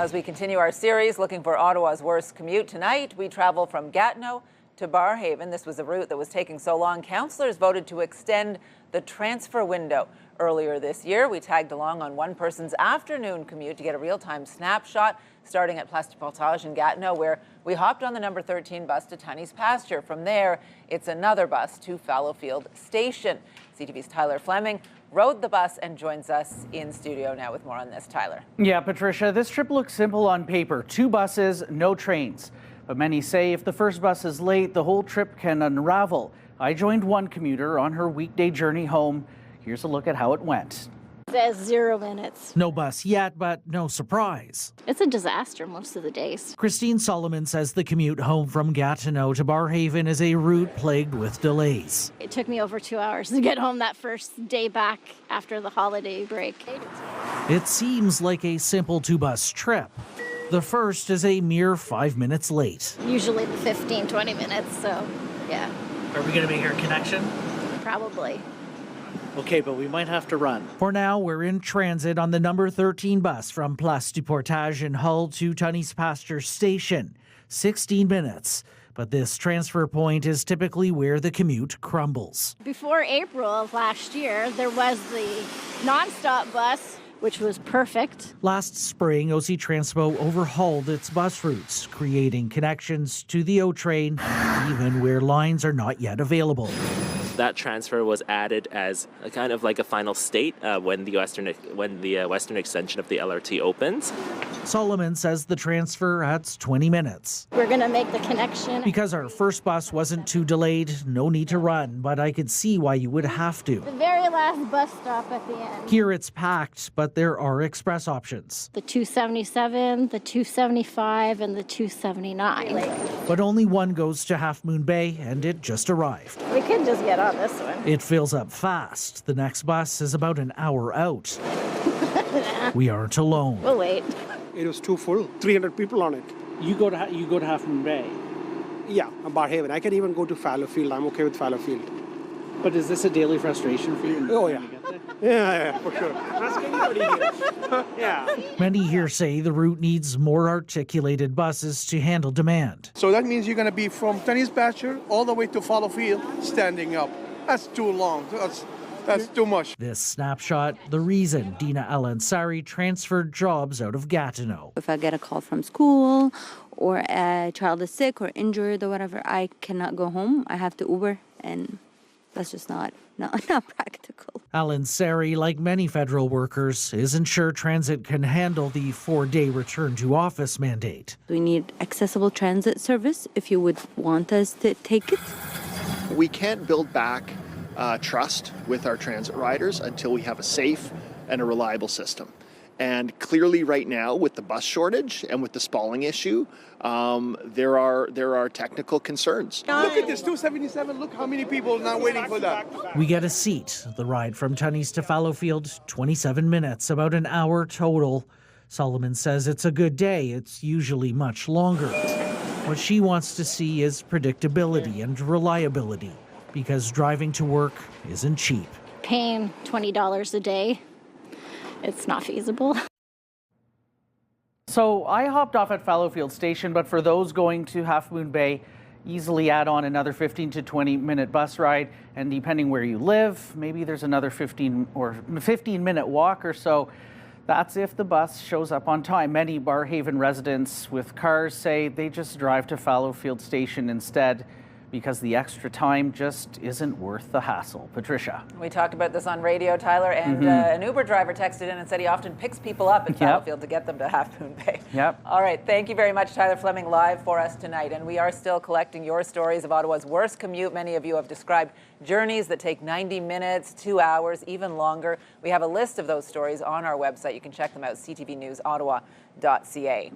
As we continue our series looking for Ottawa's worst commute, tonight we travel from Gatineau to Barrhaven. This was a route that was taking so long, councillors voted to extend the transfer window. Earlier this year, we tagged along on one person's afternoon commute to get a real-time snapshot, starting at Place du Portage in Gatineau, where we hopped on the number 13 bus to Tunney's Pasture. From there, it's another bus to Fallowfield Station. CTV's Tyler Fleming rode the bus and joins us in studio now with more on this. Tyler. Yeah, Patricia, this trip looks simple on paper. 2 buses, no trains. But many say if the first bus is late, the whole trip can unravel. I joined one commuter on her weekday journey home. Here's a look at how it went. It says 0 minutes. No bus yet, but no surprise. It's a disaster most of the days. Christine Solomon says the commute home from Gatineau to Barrhaven is a route plagued with delays. It took me over 2 hours to get home that first day back after the holiday break. It seems like a simple 2-bus trip. The first is a mere 5 minutes late. Usually 15, 20 minutes, so yeah. Are we going to make our connection? Probably. Okay, but we might have to run. For now, we're in transit on the number 13 bus from Place du Portage in Hull to Tunney's Pasture Station. 16 minutes. But this transfer point is typically where the commute crumbles. Before April of last year, there was the nonstop bus, which was perfect. Last spring, OC Transpo overhauled its bus routes, creating connections to the O train, even where lines are not yet available. That transfer was added as a kind of like a final state when the western extension of the LRT opens. Solomon says the transfer adds 20 minutes. We're going to make the connection. Because our first bus wasn't too delayed, no need to run, but I could see why you would have to. The very last bus stop at the end. Here it's packed, but there are express options. The 277, the 275, and the 279. But only one goes to Half Moon Bay, and it just arrived. We could just get on this one. It fills up fast. The next bus is about an hour out. We aren't alone. We'll wait. It was too full. 300 people on it. You go to Half Moon Bay. Yeah, Barrhaven. I can even go to Fallowfield. I'm okay with Fallowfield. But is this a daily frustration for you? Oh, yeah. Yeah, for sure. Ask anybody here. Yeah. Many here say the route needs more articulated buses to handle demand. So that means you're going to be from Tunney's Pasture all the way to Fallowfield standing up. That's too long. That's too much. This snapshot, the reason Dina Alansari transferred jobs out of Gatineau. If I get a call from school or a child is sick or injured or whatever, I cannot go home. I have to Uber, and that's just not practical. Alansari, like many federal workers, isn't sure transit can handle the 4-day return to office mandate. We need accessible transit service if you would want us to take it. We can't build back trust with our transit riders until we have a safe and a reliable system. And clearly right now, with the bus shortage and with the spalling issue, there are technical concerns. Look at this, 277. Look how many people are now waiting for that. We get a seat. The ride from Tunney's to Fallowfield, 27 minutes, about an hour total. Solomon says it's a good day. It's usually much longer. What she wants to see is predictability and reliability, because driving to work isn't cheap. Paying $20 a day, it's not feasible. So I hopped off at Fallowfield Station, but for those going to Half Moon Bay, easily add on another 15 to 20 minute bus ride, and depending where you live, maybe there's another 15-minute walk or so. That's if the bus shows up on time. Many Barrhaven residents with cars say they just drive to Fallowfield Station instead, because the extra time just isn't worth the hassle. Patricia. We talked about this on radio, Tyler, and an Uber driver texted in and said he often picks people up at Fallowfield to get them to Half Moon Bay. Yep. All right, thank you very much, Tyler Fleming, live for us tonight. And we are still collecting your stories of Ottawa's worst commute. Many of you have described journeys that take 90 minutes, 2 hours, even longer. We have a list of those stories on our website. You can check them out, ctvnewsottawa.ca.